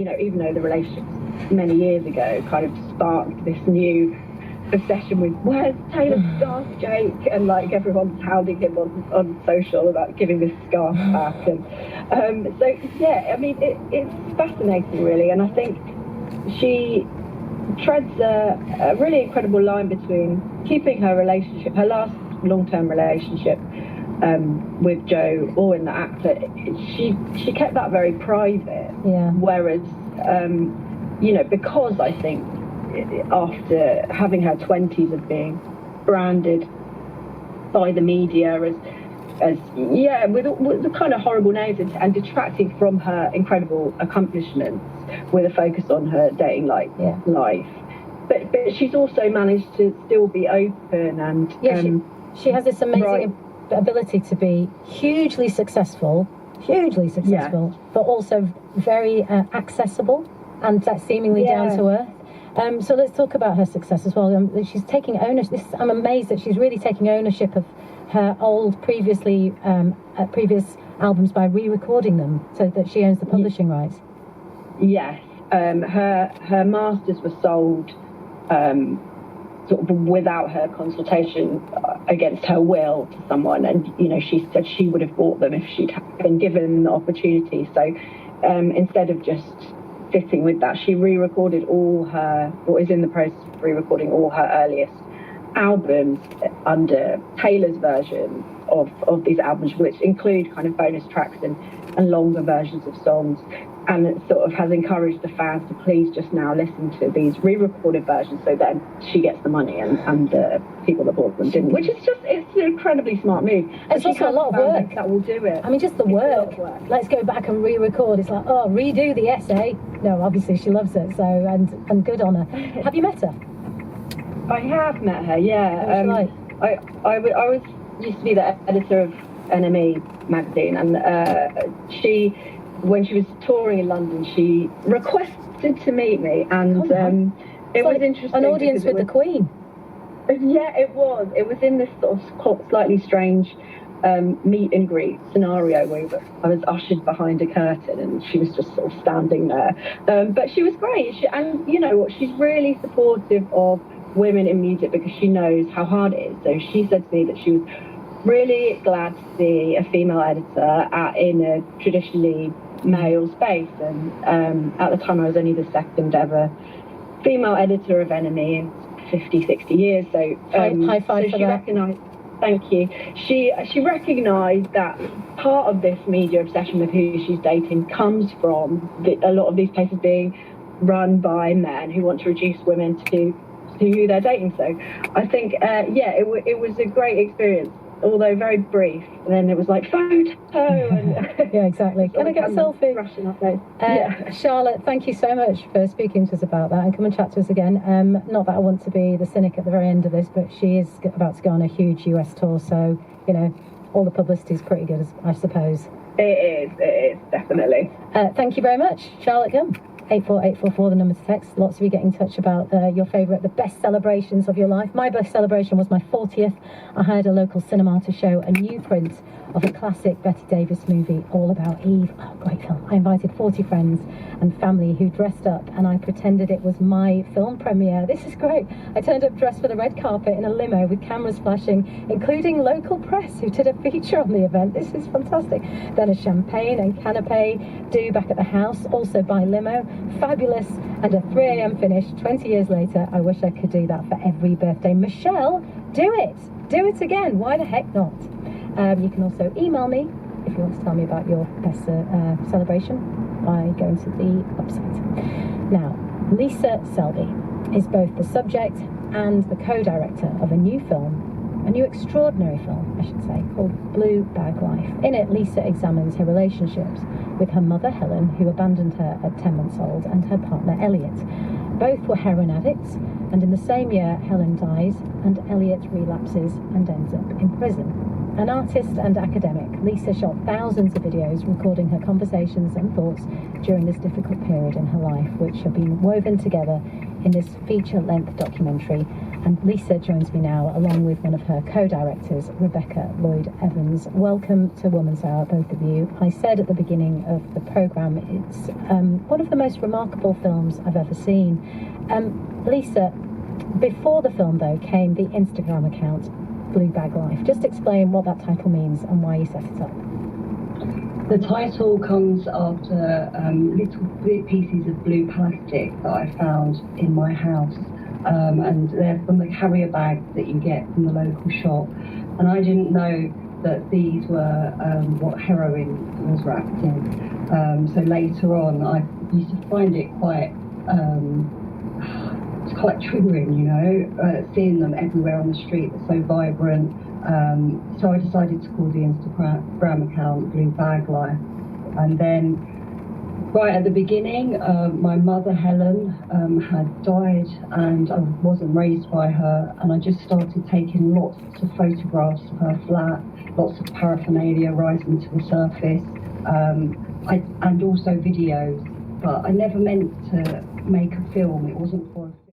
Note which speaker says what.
Speaker 1: you know, even though the relationship many years ago kind of sparked this new obsession with where's Taylor's scarf, Jake, and like everyone's hounding him on social about giving this scarf back, and so yeah, I mean it's fascinating really, and I think she treads a really incredible line between keeping her relationship, her last long-term relationship with Joe, or in the actor, she kept that very private, whereas you know, because I think after having her 20s of being branded by the media as with the kind of horrible names and detracting from her incredible accomplishments with a focus on her dating life. But she's also managed to still be open and
Speaker 2: she has this amazing ability to be hugely successful, but also very accessible and seemingly down to earth. So let's talk about her success as well. She's taking ownership. I'm amazed that she's really taking ownership of her previous albums by re-recording them, so that she owns the publishing rights. Yes,
Speaker 1: her masters were sold sort of without her consultation, against her will, to someone, and you know, she said she would have bought them if she'd been given the opportunity. So instead of just sitting with that, she re-recorded is in the process of re-recording all her earliest albums under Taylor's version of these albums, which include kind of bonus tracks and longer versions of songs, and it sort of has encouraged the fans to please just now listen to these re-recorded versions, so then she gets the money and the people that bought them didn't, which is it's an incredibly smart move.
Speaker 2: It's also a lot of work
Speaker 1: that will do it.
Speaker 2: I mean, just the work. Let's go back and re-record. It's like, oh, redo the essay. No, obviously she loves it, so and good on her. Have you met her?
Speaker 1: I have met her, yeah. I was used to be the editor of NME magazine, and when she was touring in London, she requested to meet me, and it was interesting.
Speaker 2: An audience with the Queen.
Speaker 1: Yeah, it was. It was in this sort of slightly strange meet and greet scenario where I was ushered behind a curtain and she was just sort of standing there. But she was great, and you know what? She's really supportive of women in music because she knows how hard it is. So she said to me that she was really glad to see a female editor in a traditionally male space, and at the time I was only the second ever female editor of NME in 50-60 years, so
Speaker 2: high five
Speaker 1: so
Speaker 2: for
Speaker 1: she
Speaker 2: that.
Speaker 1: recognised, thank you, she recognised that part of this media obsession with who she's dating comes from a lot of these places being run by men who want to reduce women to who they're dating. So I think it was a great experience, although very brief, and then it was like photo and
Speaker 2: yeah, exactly. Can I get a selfie?
Speaker 1: Rushing up there.
Speaker 2: Charlotte, thank you so much for speaking to us about that, and come and chat to us again. Not that I want to be the cynic at the very end of this, but she is about to go on a huge US tour, so you know, all the publicity is pretty good, I suppose.
Speaker 1: It is definitely.
Speaker 2: Thank you very much, Charlotte Gum. 84844, the number to text. Lots of you get in touch about your favourite, the best celebrations of your life. My best celebration was my 40th. I hired a local cinema to show a new print of a classic Bette Davis movie, All About Eve. Oh, great film. I invited 40 friends and family who dressed up, and I pretended it was my film premiere. This is great. I turned up dressed for the red carpet in a limo with cameras flashing, including local press who did a feature on the event. This is fantastic. Then a champagne and canapé do back at the house, also by limo. Fabulous. And a 3 a.m. finish 20 years later. I wish I could do that for every birthday. Michelle, do it. Do it again. Why the heck not? You can also email me if you want to tell me about your best celebration by going to the website. Now, Lisa Selby is both the subject and the co-director of a new film, a new extraordinary film, I should say, called Blue Bag Life. In it, Lisa examines her relationships with her mother, Helen, who abandoned her at 10 months old, and her partner, Elliot. Both were heroin addicts, and in the same year, Helen dies, and Elliot relapses and ends up in prison. An artist and academic, Lisa shot thousands of videos recording her conversations and thoughts during this difficult period in her life, which have been woven together in this feature-length documentary. And Lisa joins me now, along with one of her co-directors, Rebecca Lloyd-Evans. Welcome to Woman's Hour, both of you. I said at the beginning of the programme, it's one of the most remarkable films I've ever seen. Lisa, before the film, though, came the Instagram account, Blue Bag Life. Just explain what that title means and why you set it up.
Speaker 3: The title comes after little pieces of blue plastic that I found in my house. And they're from the carrier bags that you get from the local shop. And I didn't know that these were what heroin was wrapped in. So later on, I used to find it it's quite triggering, you know, seeing them everywhere on the street. They're so vibrant. So I decided to call the Instagram account Blue Bag Life. And then right at the beginning, my mother, Helen, had died and I wasn't raised by her, and I just started taking lots of photographs of her flat, lots of paraphernalia rising to the surface, and also videos, but I never meant to make a film. It wasn't for a film.